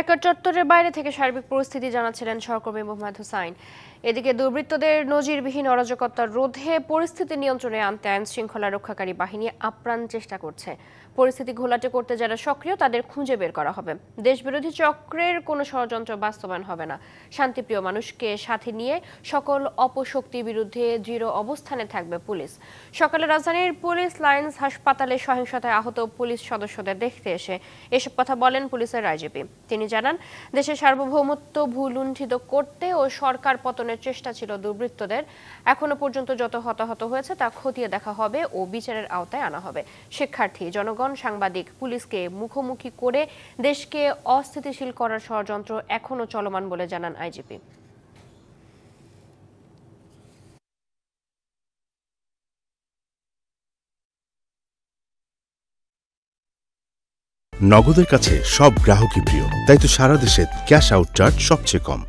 High court চত্বরের বাইরে থেকে সার্বিক পরিস্থিতি জানাচ্ছিলেন সহকর্মী মোহাম্মদ হুসাইন। এদিকে দুর্বৃত্তদের নজিরবিহীন অরাজকতা রোধে পরিস্থিতি নিয়ন্ত্রণে আনতে আইন শৃঙ্খলা রক্ষাকারী বাহিনী আপ্রাণ চেষ্টা করছে। পরিস্থিতি ঘোলাটে করতে যারা সক্রিয় তাদের খুঁজে বের করা হবে। দেশবিরোধী চক্রের কোনো ষড়যন্ত্র বাস্তবায়ন হবে না। শান্তিপ্রিয় মানুষকে সাথে নিয়ে সকল অপশক্তির বিরুদ্ধে দৃঢ় অবস্থানে থাকবে পুলিশ। সকালে রাজধানীর পুলিশ লাইন্স হাসপাতালে সহিংসতায় আহত পুলিশ সদস্যদের দেখতে এসব কথা বলেন পুলিশের আইজিপি। তিনি জানান, দেশের সার্বভৌমত্ব ভূলুণ্ঠিত করতে ও সরকার পতনের চেষ্টা ছিল দুর্বৃত্তদের। এখনো পর্যন্ত যত হতাহত হয়েছে তা খতিয়ে দেখা হবে ও বিচারের আওতায় আনা হবে। শিক্ষার্থী, জনগণ, সাংবাদিক, পুলিশকে মুখোমুখি করে দেশকে অস্থিতিশীল করার ষড়যন্ত্র এখনো চলমান বলে জানান আইজিপি। নগদের কাছে সব গ্রাহকই প্রিয়, তাই তো সারা দেশে ক্যাশ আউট চার্জ সবচেয়ে কম।